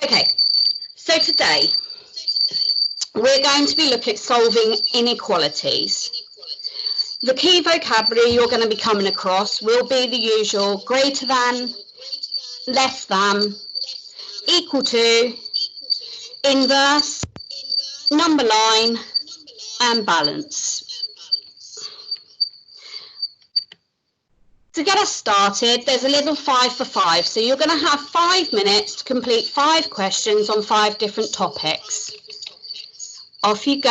Okay, so today we're going to be looking at solving inequalities. The key vocabulary you're going to be coming across will be the usual greater than, less than, equal to, inverse, number line, and balance. To get us started, there's a little 5 for 5, so you're going to have 5 minutes to complete 5 questions on 5 different topics. Off you go.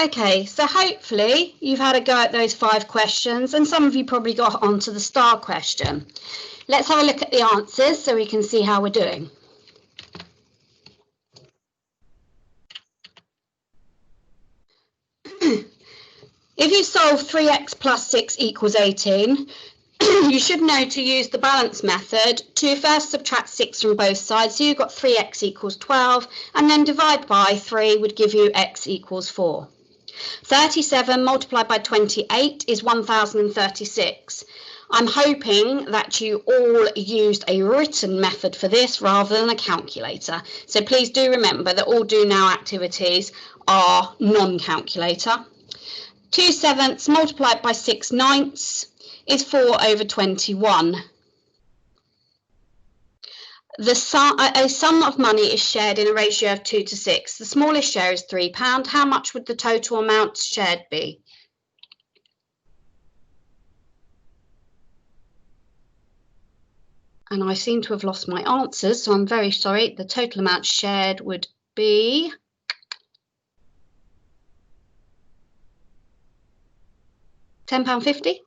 Okay, so hopefully you've had a go at those 5 questions, and some of you probably got onto the star question. Let's have a look at the answers so we can see how we're doing. If you solve 3x plus 6 equals 18, you should know to use the balance method to first subtract 6 from both sides. So you've got 3x equals 12, and then divide by 3 would give you x equals 4. 37 multiplied by 28 is 1036. I'm hoping that you all used a written method for this rather than a calculator. So please do remember that all do now activities are non-calculator. 2/7 multiplied by 6/9 is 4/21. A sum of money is shared in a ratio of 2 to 6. The smallest share is £3. How much would the total amount shared be? And I seem to have lost my answers, so I'm very sorry. The total amount shared would be £10.50.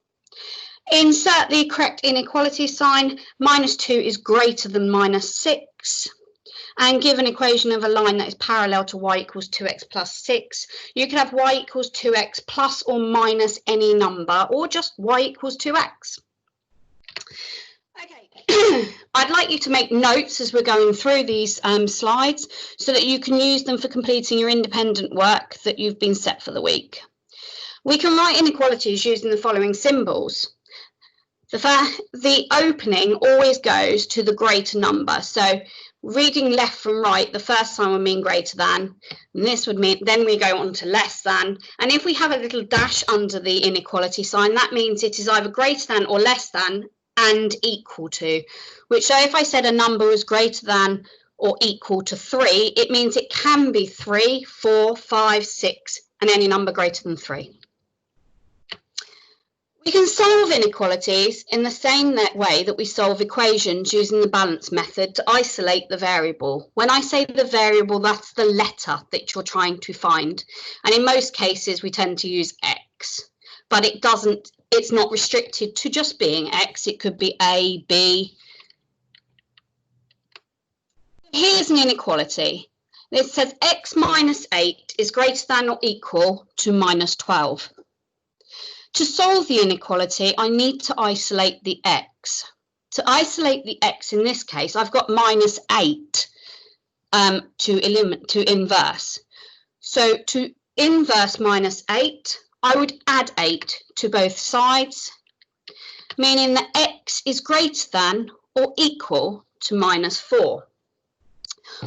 Insert the correct inequality sign. -2 is greater than -6. And give an equation of a line that is parallel to y equals 2x plus 6. You can have y equals 2x plus or minus any number, or just y equals 2x. Okay, I'd like you to make notes as we're going through these slides so that you can use them for completing your independent work that you've been set for the week. We can write inequalities using the following symbols. The opening always goes to the greater number. So reading left from right, the first sign would mean greater than, and this would mean, then we go on to less than. And if we have a little dash under the inequality sign, that means it is either greater than or less than and equal to, which, so if I said a number was greater than or equal to 3, it means it can be 3, 4, 5, 6, and any number greater than 3. We can solve inequalities in the same way that we solve equations using the balance method to isolate the variable. When I say the variable, that's the letter that you're trying to find. And in most cases, we tend to use x, but it's not restricted to just being x. It could be a, b. Here's an inequality. It says x minus 8 is greater than or equal to -12. To solve the inequality, I need to isolate the x. To isolate the x in this case, I've got -8 to inverse. So to inverse -8, I would add 8 to both sides, meaning that x is greater than or equal to -4.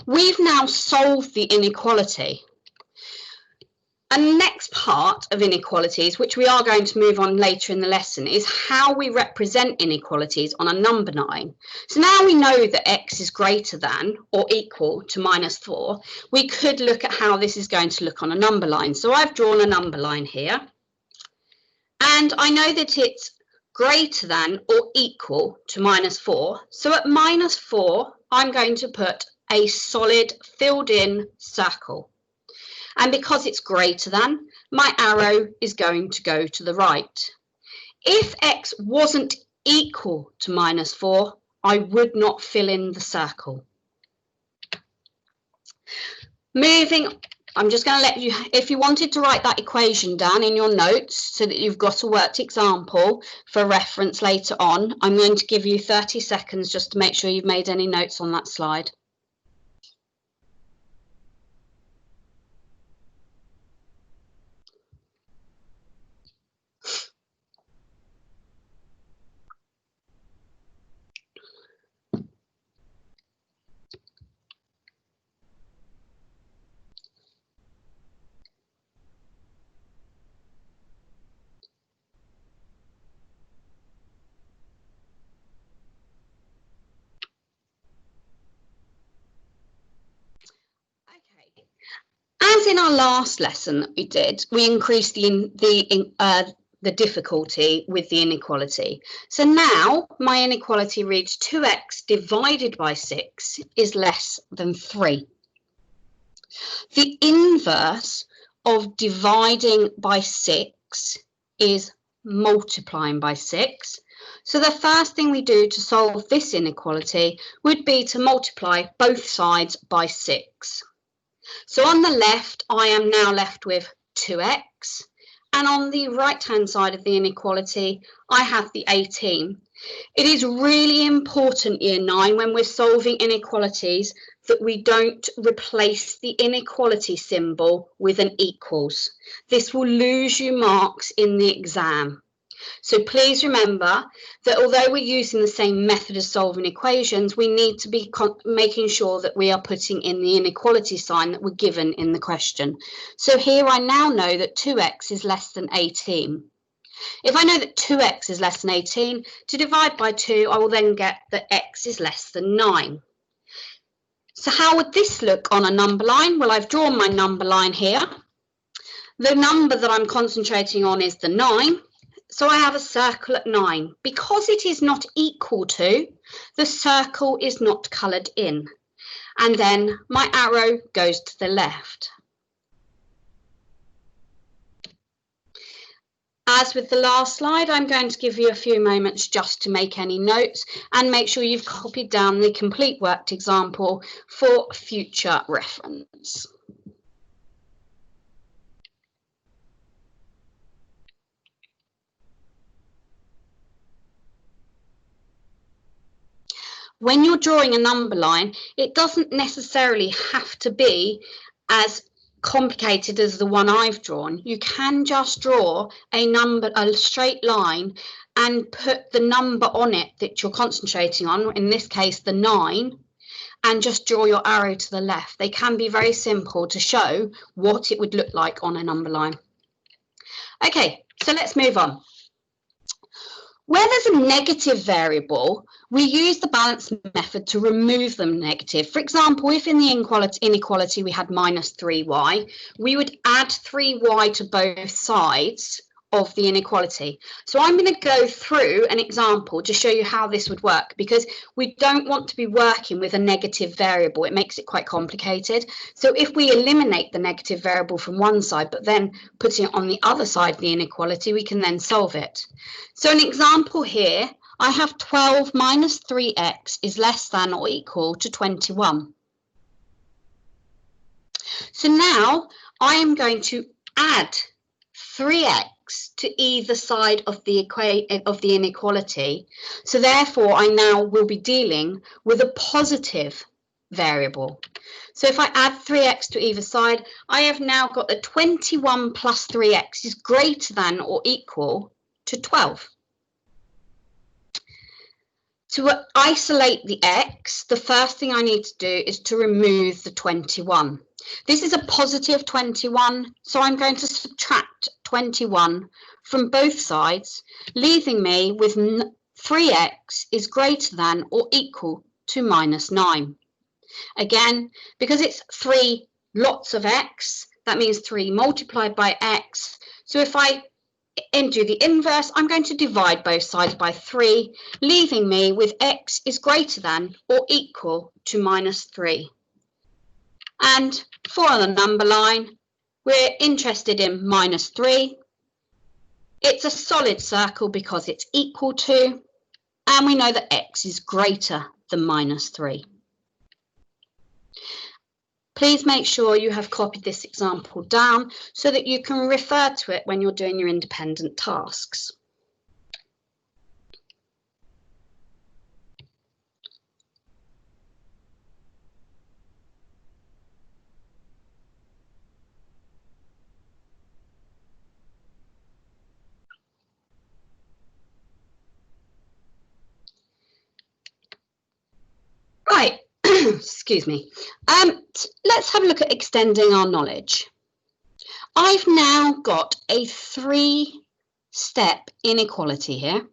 We've now solved the inequality. And the next part of inequalities, which we are going to move on later in the lesson, is how we represent inequalities on a number line. So now we know that x is greater than or equal to -4. We could look at how this is going to look on a number line. So I've drawn a number line here. And I know that it's greater than or equal to -4. So at -4, I'm going to put a solid filled in circle. And because it's greater than, my arrow is going to go to the right. If x wasn't equal to -4, I would not fill in the circle. Moving, I'm just going to let you, if you wanted to write that equation down in your notes so that you've got a worked example for reference later on, I'm going to give you 30 seconds just to make sure you've made any notes on that slide. As in our last lesson that we did, we increased the difficulty with the inequality. So now my inequality reads 2x divided by 6 is less than 3. The inverse of dividing by 6 is multiplying by 6. So the first thing we do to solve this inequality would be to multiply both sides by 6. So on the left, I am now left with 2x, and on the right-hand side of the inequality, I have the 18. It is really important, Year 9, when we're solving inequalities, that we don't replace the inequality symbol with an equals. This will lose you marks in the exam. So please remember that although we're using the same method as solving equations, we need to be making sure that we are putting in the inequality sign that we're given in the question. So here I now know that 2x is less than 18. If I know that 2x is less than 18, to divide by 2, I will then get that x is less than 9. So how would this look on a number line? Well, I've drawn my number line here. The number that I'm concentrating on is the 9. So I have a circle at 9. Because it is not equal to, the circle is not coloured in. And then my arrow goes to the left. As with the last slide, I'm going to give you a few moments just to make any notes and make sure you've copied down the complete worked example for future reference. When you're drawing a number line, it doesn't necessarily have to be as complicated as the one I've drawn. You can just draw a straight line and put the number on it that you're concentrating on, in this case the 9, and just draw your arrow to the left. They can be very simple to show what it would look like on a number line. Okay, so let's move on. Where there's a negative variable, we use the balance method to remove them negative. For example, if in the inequality we had minus 3y, we would add 3y to both sides of the inequality. So I'm going to go through an example to show you how this would work, because we don't want to be working with a negative variable. It makes it quite complicated. So if we eliminate the negative variable from one side, but then putting it on the other side of the inequality, we can then solve it. So an example here, I have 12 minus 3x is less than or equal to 21. So now I am going to add 3x to either side of the inequality. So therefore, I now will be dealing with a positive variable. So if I add 3x to either side, I have now got that 21 plus 3x is greater than or equal to 12. To isolate the x, the first thing I need to do is to remove the 21. This is a positive 21, so I'm going to subtract 21 from both sides, leaving me with 3x is greater than or equal to minus 9. Again, because it's 3 lots of x, that means 3 multiplied by x. So if I do the inverse, I'm going to divide both sides by 3, leaving me with x is greater than or equal to minus 3. And for the number line, we're interested in minus 3. It's a solid circle because it's equal to, and we know that x is greater than minus 3. Please make sure you have copied this example down so that you can refer to it when you're doing your independent tasks. Right, excuse me. Let's have a look at extending our knowledge. I've now got a 3-step inequality here.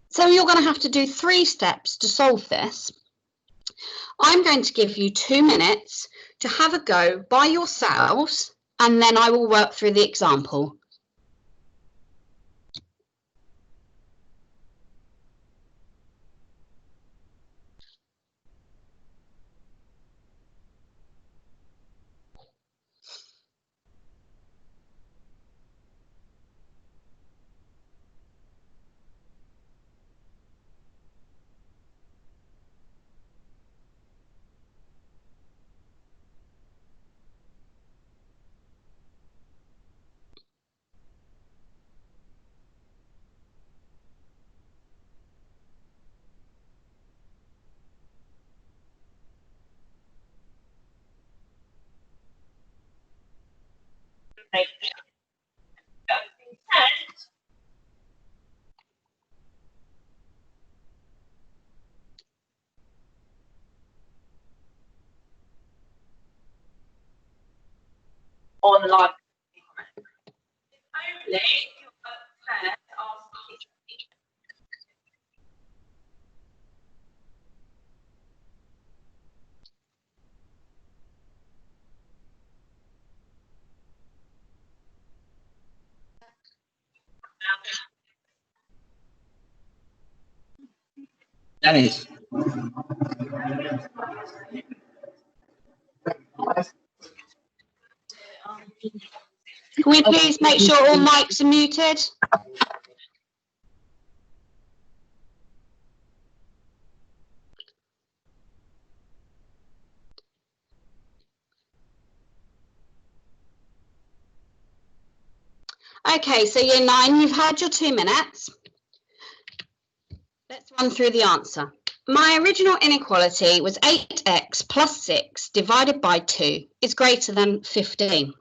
So you're going to have to do 3 steps to solve this. I'm going to give you 2 minutes to have a go by yourselves, and then I will work through the example. online. Only your parents ask. Dennis. Can we please make sure all mics are muted? Okay, so year 9, you've had your 2 minutes. Let's run through the answer. My original inequality was 8x plus 6 divided by 2 is greater than 15.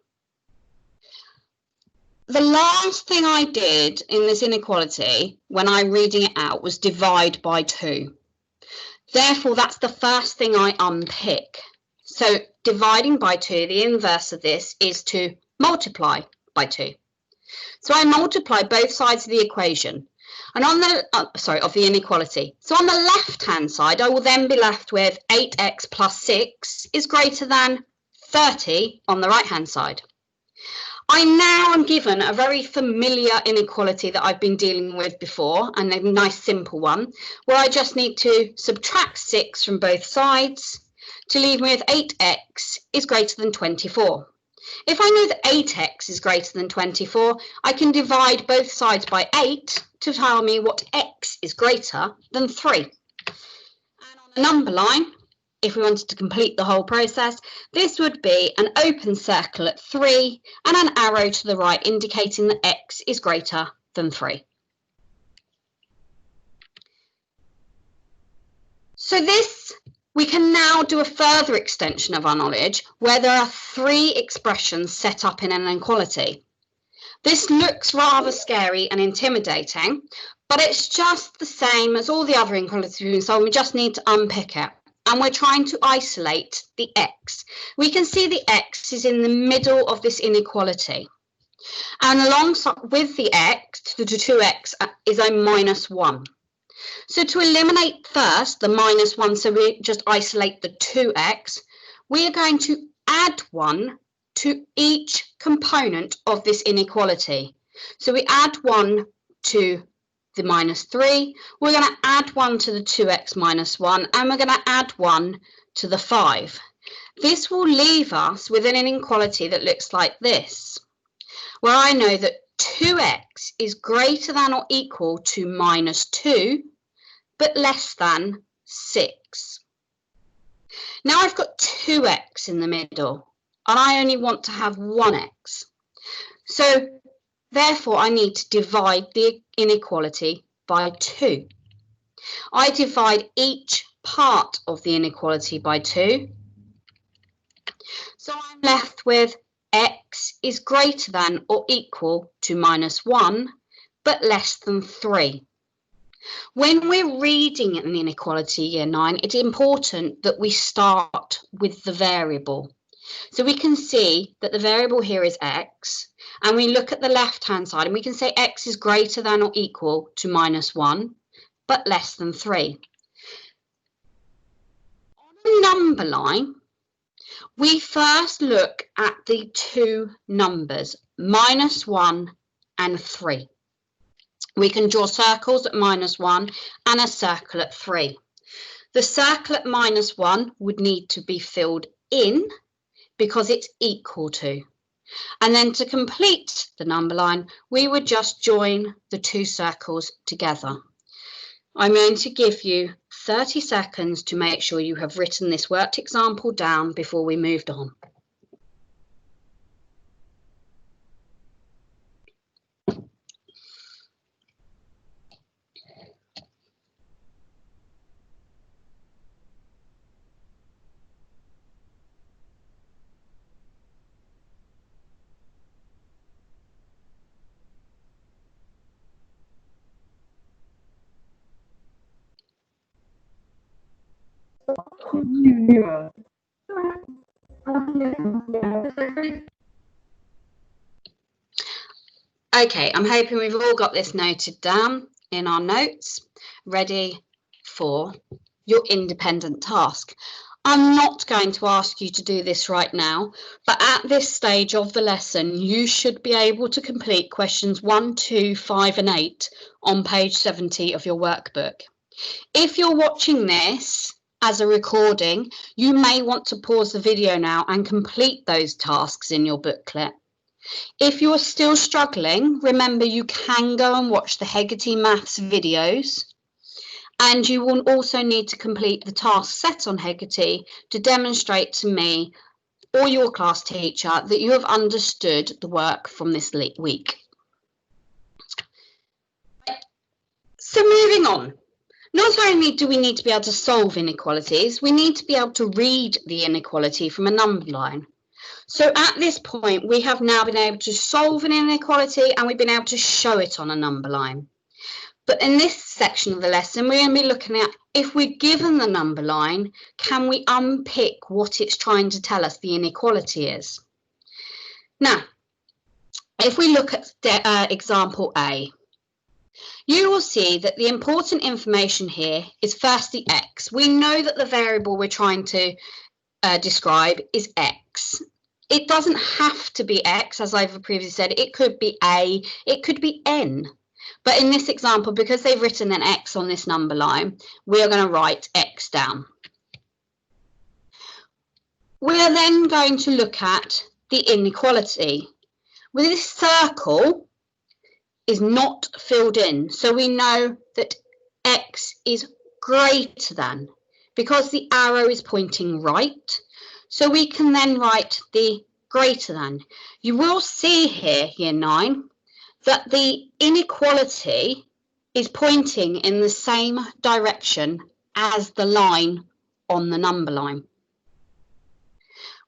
The last thing I did in this inequality when I'm reading it out was divide by 2. Therefore, that's the first thing I unpick. So dividing by 2, the inverse of this is to multiply by 2. So I multiply both sides of the equation and on the, of the inequality. So on the left-hand side, I will then be left with 8x plus 6 is greater than 30 on the right-hand side. I now am given a very familiar inequality that I've been dealing with before, and a nice simple one, where I just need to subtract 6 from both sides to leave me with 8x is greater than 24. If I know that 8x is greater than 24, I can divide both sides by 8 to tell me what x is greater than 3. And on the number line, if we wanted to complete the whole process, this would be an open circle at 3 and an arrow to the right indicating that x is greater than 3. So this, we can now do a further extension of our knowledge where there are 3 expressions set up in an inequality. This looks rather scary and intimidating, but it's just the same as all the other inequalities, so we just need to unpick it. And we're trying to isolate the x. We can see the x is in the middle of this inequality. And alongside with the x, the 2x is a minus 1. So to eliminate first the minus 1, so we just isolate the 2x, we are going to add 1 to each component of this inequality. So we add 1 to the minus 3, we're going to add 1 to the 2x minus 1, and we're going to add 1 to the 5. This will leave us with an inequality that looks like this, where I know that 2x is greater than or equal to minus 2, but less than 6. Now I've got 2x in the middle, and I only want to have 1x. So therefore, I need to divide the inequality by 2. I divide each part of the inequality by 2. So I'm left with x is greater than or equal to minus 1, but less than 3. When we're reading an inequality year 9, it's important that we start with the variable. So we can see that the variable here is x, and we look at the left-hand side and we can say x is greater than or equal to minus 1, but less than 3. On the number line, we first look at the 2 numbers, minus 1 and 3. We can draw circles at minus 1 and a circle at 3. The circle at minus 1 would need to be filled in because it's equal to. And then to complete the number line, we would just join the 2 circles together. I'm going to give you 30 seconds to make sure you have written this worked example down before we moved on. Okay, I'm hoping we've all got this noted down in our notes, ready for your independent task. I'm not going to ask you to do this right now, but at this stage of the lesson, you should be able to complete questions 1, 2, 5 and 8 on page 70 of your workbook. If you're watching this as a recording, you may want to pause the video now and complete those tasks in your booklet. If you're still struggling, remember you can go and watch the Hegarty Maths videos, and you will also need to complete the task set on Hegarty to demonstrate to me or your class teacher that you have understood the work from this week. So moving on, not only do we need to be able to solve inequalities, we need to be able to read the inequality from a number line. So at this point, we have now been able to solve an inequality and we've been able to show it on a number line. But in this section of the lesson, we're going to be looking at, if we're given the number line, can we unpick what it's trying to tell us the inequality is? Now, if we look at example A, you will see that the important information here is firstly x. We know that the variable we're trying to describe is x. It doesn't have to be x, as I've previously said. It could be a, it could be n. But in this example, because they've written an x on this number line, we are going to write x down. We are then going to look at the inequality. Well, this circle is not filled in, so we know that x is greater than, because the arrow is pointing right. So we can then write the greater than. You will see here, year 9, that the inequality is pointing in the same direction as the line on the number line.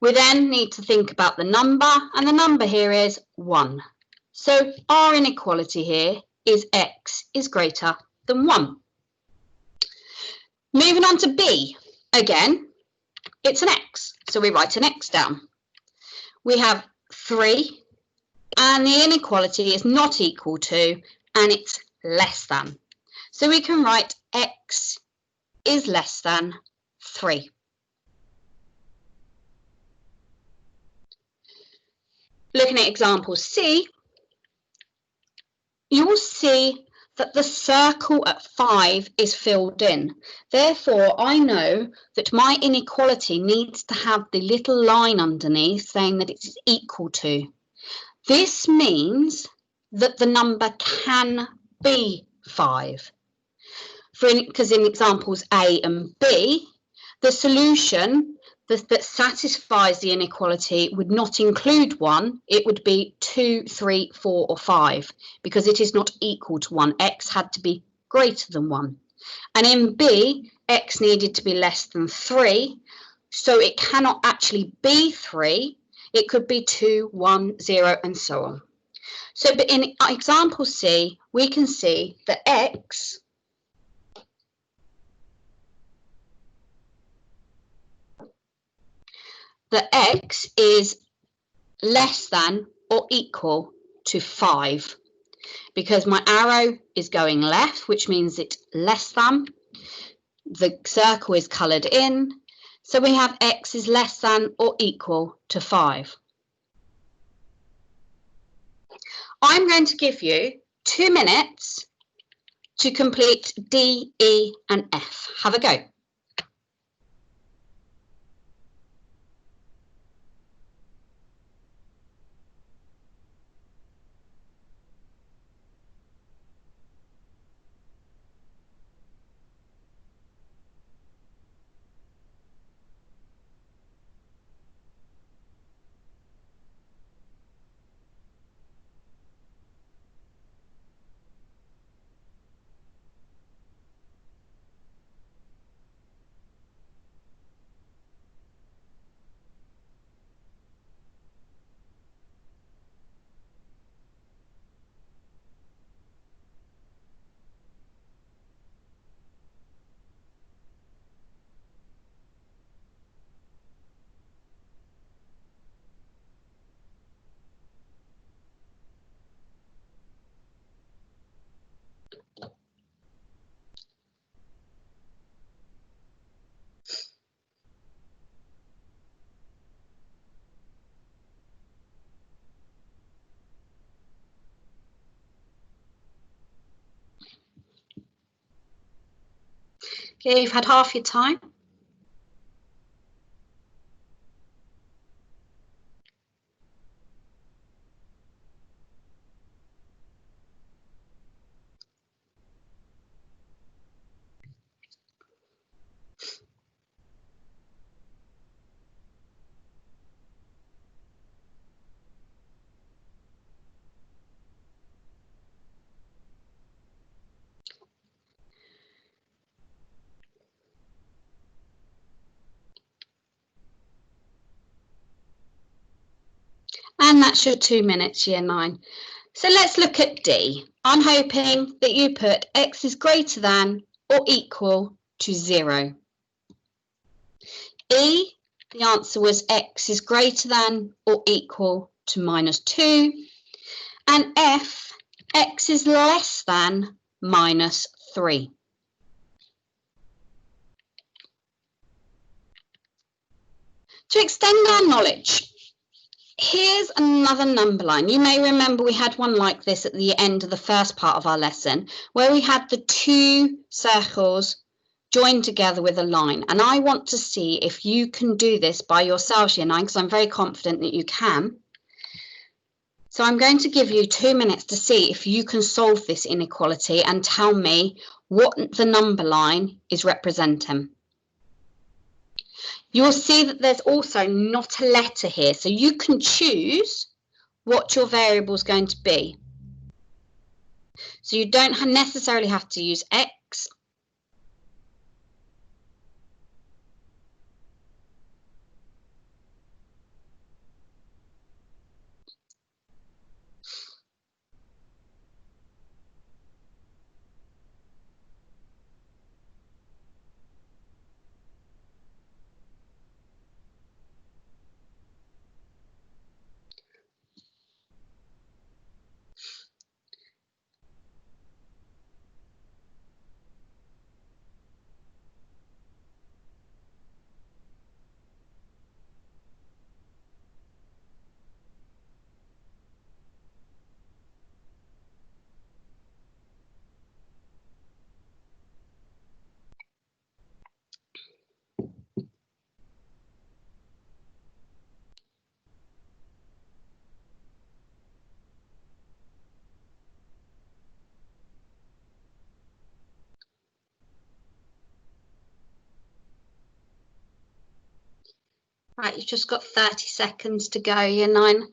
We then need to think about the number, and the number here is 1. So our inequality here is x is greater than 1. Moving on to B, again, it's an x, so we write an x down. We have 3, and the inequality is not equal to, and it's less than. So we can write x is less than 3. Looking at example C, you will see that the circle at 5 is filled in. Therefore, I know that my inequality needs to have the little line underneath saying that it's equal to. This means that the number can be 5. Because in examples A and B, the solution that satisfies the inequality would not include 1, it would be 2, 3, 4 or 5, because it is not equal to 1. X had to be greater than 1. And in B, x needed to be less than 3, so it cannot actually be 3. It could be 2, 1, 0 and so on. So but in example C, we can see that x is less than or equal to 5, because my arrow is going left, which means it's less than. The circle is coloured in, so we have x is less than or equal to 5. I'm going to give you 2 minutes to complete D, E and F. Have a go. Okay, you've had half your time. And that's your 2 minutes, year 9. So let's look at D. I'm hoping that you put x is greater than or equal to 0. E, the answer was x is greater than or equal to -2. And F, x is less than -3. To extend our knowledge, here's another number line. You may remember we had one like this at the end of the first part of our lesson, where we had the 2 circles joined together with a line. And I want to see if you can do this by yourselves, year 9, because I'm very confident that you can. So I'm going to give you 2 minutes to see if you can solve this inequality and tell me what the number line is representing. You'll see that there's also not a letter here, so you can choose what your variable is going to be. So you don't necessarily have to use x. Right, you've just got 30 seconds to go, year 9.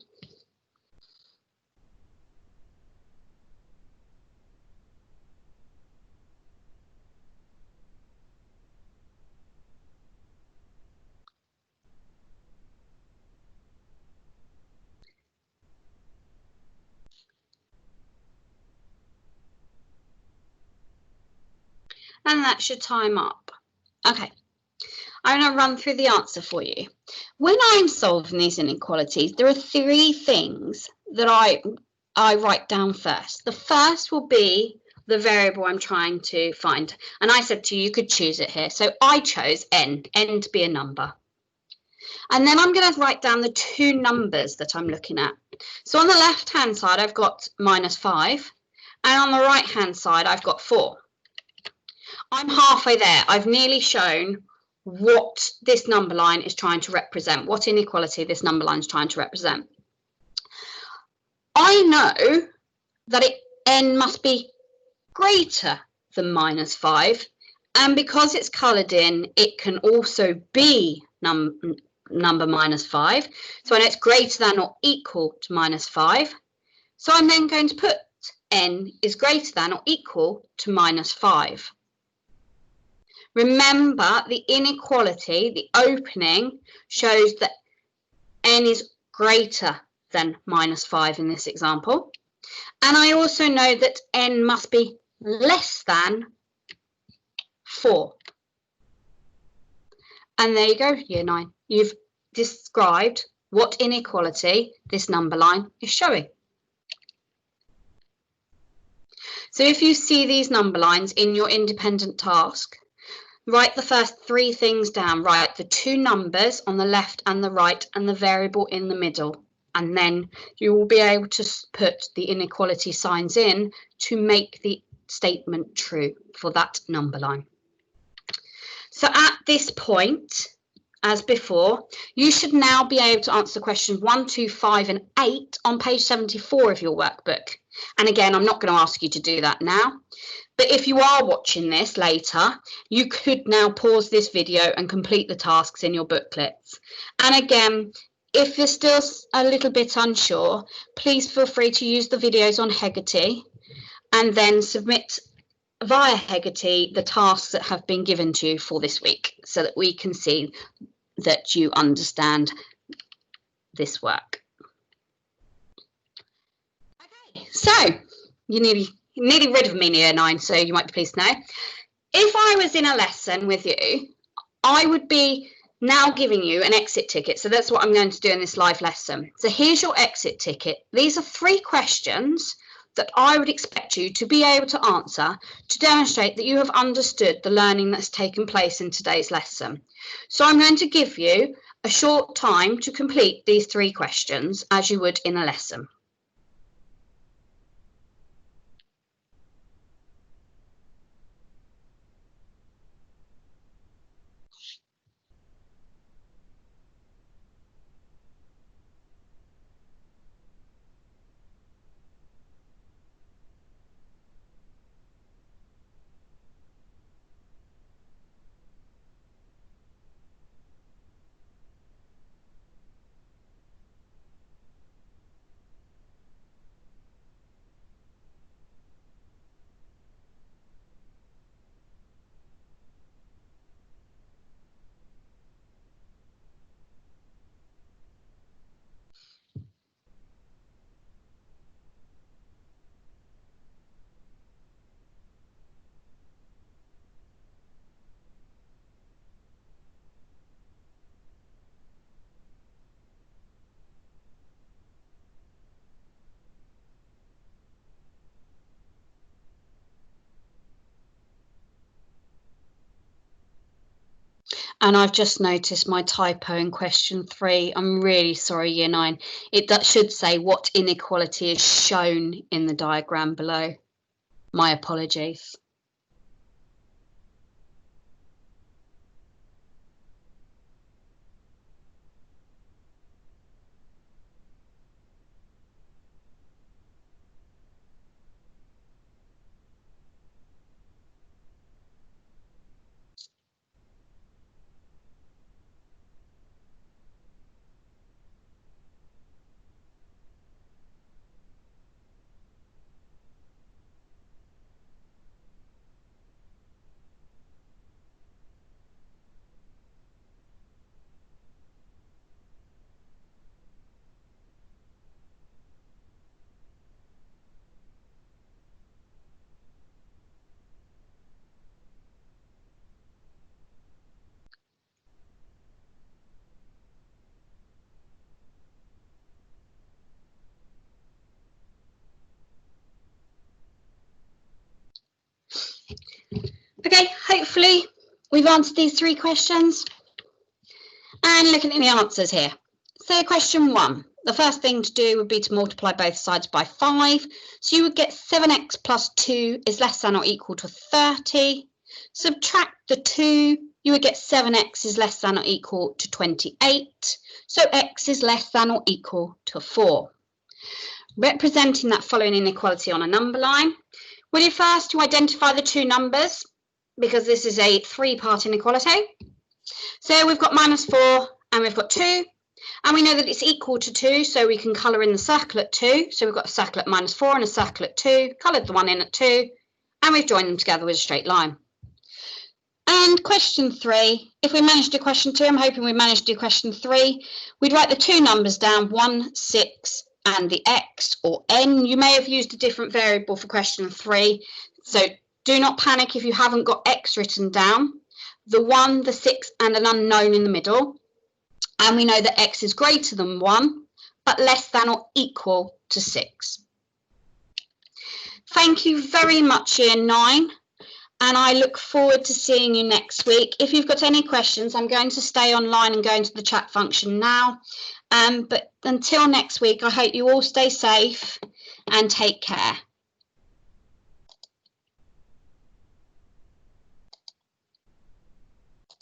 And that's your time up. Okay, I'm going to run through the answer for you. When I'm solving these inequalities, there are 3 things that I write down first. The first will be the variable I'm trying to find. And I said to you, you could choose it here. So I chose n to be a number. And then I'm going to write down the 2 numbers that I'm looking at. So on the left-hand side, I've got -5. And on the right-hand side, I've got 4. I'm halfway there. I've nearly shown what this number line is trying to represent, what inequality this number line is trying to represent. I know that n must be greater than -5, and because it's coloured in, it can also be number -5. So I know it's greater than or equal to -5. So I'm then going to put n is greater than or equal to -5. Remember, the inequality, the opening, shows that n is greater than -5 in this example. And I also know that n must be less than 4. And there you go, year 9. You've described what inequality this number line is showing. So if you see these number lines in your independent task, write the first 3 things down. Write the 2 numbers on the left and the right and the variable in the middle. And then you will be able to put the inequality signs in to make the statement true for that number line. So at this point, as before, you should now be able to answer questions 1, 2, 5 and 8 on page 74 of your workbook. And again, I'm not going to ask you to do that now. But if you are watching this later, you could now pause this video and complete the tasks in your booklets. And again, if you're still a little bit unsure, please feel free to use the videos on Hegarty and then submit via Hegarty the tasks that have been given to you for this week so that we can see that you understand this work. Okay, so you're nearly rid of me, Year 9, so you might be pleased to know. If I was in a lesson with you, I would be now giving you an exit ticket. So that's what I'm going to do in this live lesson. So here's your exit ticket. These are 3 questions that I would expect you to be able to answer to demonstrate that you have understood the learning that's taken place in today's lesson. So I'm going to give you a short time to complete these 3 questions as you would in a lesson. And I've just noticed my typo in question 3. I'm really sorry, Year 9. It should say what inequality is shown in the diagram below. My apologies. Okay, hopefully we've answered these 3 questions. And looking at the answers here. So question 1, the first thing to do would be to multiply both sides by 5. So you would get 7x plus 2 is less than or equal to 30. Subtract the 2, you would get 7x is less than or equal to 28. So x is less than or equal to 4. Representing that following inequality on a number line, will you first to identify the 2 numbers, because this is a 3-part inequality. So we've got -4 and we've got 2, and we know that it's equal to 2, so we can colour in the circle at 2. So we've got a circle at -4 and a circle at 2, coloured the one in at 2, and we've joined them together with a straight line. And question 3, if we managed to do question 2, I'm hoping we managed to do question 3, we'd write the 2 numbers down, 1, 6, and the x or n. You may have used a different variable for question 3, so do not panic if you haven't got x written down. The 1, the 6 and an unknown in the middle, and we know that x is greater than 1 but less than or equal to 6. Thank you very much, Year 9, and I look forward to seeing you next week. If you've got any questions, I'm going to stay online and go into the chat function now, but until next week, I hope you all stay safe and take care.